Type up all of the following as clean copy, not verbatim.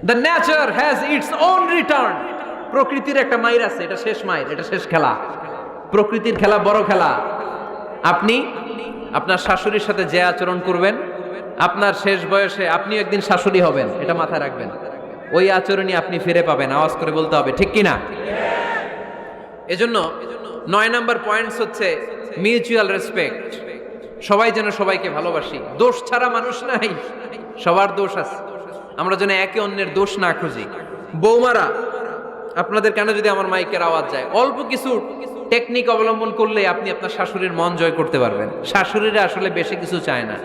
The nature has its own return. প্রকৃতির একটা মাইর আছে, এটা শেষ মাইর, এটা শেষ খেলা। প্রকৃতির খেলা বড় খেলা। আপনি আপনার শাশুড়ির সাথে যে আচরণ করবেন, আপনার শেষ বয়সে আপনি একদিন শাশুড়ি হবেন, এটা মাথায় রাখবেন। ওই আচরণই আপনি ফিরে পাবেন। আওয়াজ করে বলতে হবে, ঠিক কিনা? এজন্য 9 নাম্বার পয়েন্টস হচ্ছে মিউচুয়াল রেসপেক্ট। সবাই যেন সবাইকে ভালোবাসি। দোষ ছাড়া মানুষ নাই, সবার দোষ আছে। আমরা যেন একে অন্যের দোষ না খুঁজি। বৌমারা, আপনাদের কানে যদি আমার মাইকের আওয়াজ যায়, অল্প কিছু টেকনিক অবলম্বন করলে আপনি আপনার শাশুড়ির মন জয় করতে পারবেন। শাশুড়িরা আসলে বেশি কিছু চায় না।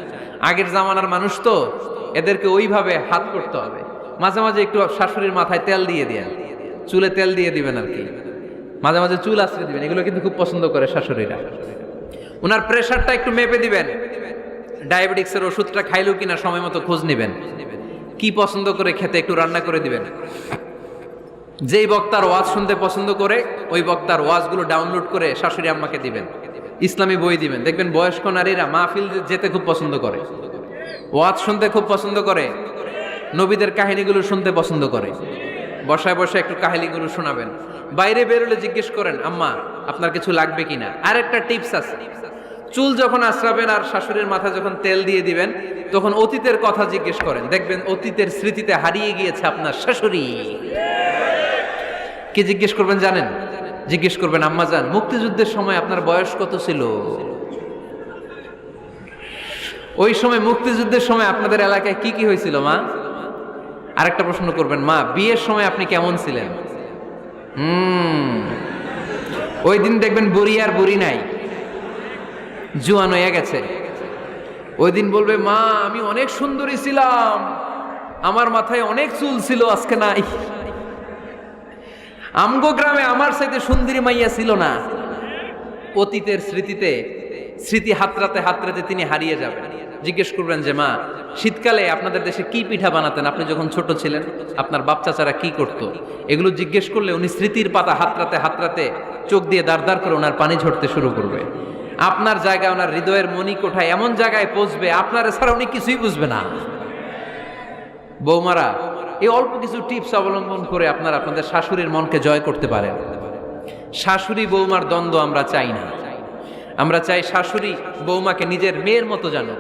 আগের জামানার মানুষ তো, এদেরকে ওইভাবে হাত করতে হবে। মাঝে মাঝে একটু শাশুড়ির মাথায় তেল দিয়ে দেন, চুলে তেল দিয়ে দিবেন আর কি। মাঝে মাঝে চুল আশ্রয় দিবেন, এগুলো কিন্তু খুব পছন্দ করে শাশুড়িরা। ওনার প্রেশারটা একটু মেপে দিবেন। ডায়াবেটিক্সের ওষুধটা খাইলো কিনা সময় মতো খোঁজ নিবেন। কি পছন্দ করে খেতে একটু রান্না করে দিবেন। যেই বক্তার ওয়াজ শুনতে পছন্দ করে, ওই বক্তার ওয়াজগুলো ডাউনলোড করে শাশুড়ি আম্মাকে দিবেন। ইসলামী বই দিবেন। দেখবেন বয়স্ক নারীরা মাহফিল যেতে খুব পছন্দ করে, ওয়াজ শুনতে খুব পছন্দ করে, নবীদের কাহিনীগুলো শুনতে পছন্দ করে। বসায় বসায় একটু কাহিনীগুলো শোনাবেন। বাইরে বেরোলে জিজ্ঞেস করেন, আম্মা আপনার কিছু লাগবে কিনা। আর একটা টিপস আছে, চুল যখন আশ্রাবেন আর শাশুড়ির মাথায় যখন তেল দিয়ে দিবেন, তখন অতীতের কথা জিজ্ঞেস করেন। দেখবেন অতীতের স্মৃতিতে হারিয়ে গিয়েছে আপনার শাশুড়ি। কি জিজ্ঞেস করবেন জানেন? জিজ্ঞেস করবেন, আম্মা জান, মুক্তিযুদ্ধের সময় আপনার বয়স কত ছিল? ওই সময় মুক্তিযুদ্ধের সময় আপনাদের এলাকায় কি কি হয়েছিল মা? আরেকটা প্রশ্ন করবেন, মা বিয়ের সময় আপনি কেমন ছিলেন? ওই দিন দেখবেন বুড়ি আর বুড়ি নাই, জুয়ান হয়ে গেছে। ওই দিন বলবে, মা আমি অনেক সুন্দরী ছিলাম, আমার মাথায় অনেক চুল ছিল, আজকে নাই। আমগো গ্রামে আমার চাইতে সুন্দরী মাইয়া ছিল না। অতীতের স্মৃতিতে, স্মৃতি হাতড়াতে হাতড়াতে তিনি হারিয়ে যাবেন। জিজ্ঞেস করবেন যে, মা শীতকালে আপনাদের দেশে কি পিঠা বানাতেন আপনি যখন ছোট ছিলেন? আপনার বাপ চাচারা কি করত? এগুলো জিজ্ঞেস করলে উনি স্মৃতির পাতা হাতড়াতে হাতড়াতে চোখ দিয়ে দাঁড় দাঁড় করে ওনার পানি ঝরতে শুরু করবে। আপনার জায়গায়, ওনার হৃদয়ের মনি কোঠায় এমন জায়গায় পৌঁছবে, আপনার এছাড়া উনি কিছুই বুঝবে না। বৌমারা, এই অল্প কিছু টিপস অবলম্বন করে আপনারা আপনাদের শাশুড়ির মনকে জয় করতে পারেন। শাশুড়ি বৌমার দ্বন্দ্ব আমরা চাই না। আমরা চাই শাশুড়ি বৌমাকে নিজের মেয়ের মতো জানো।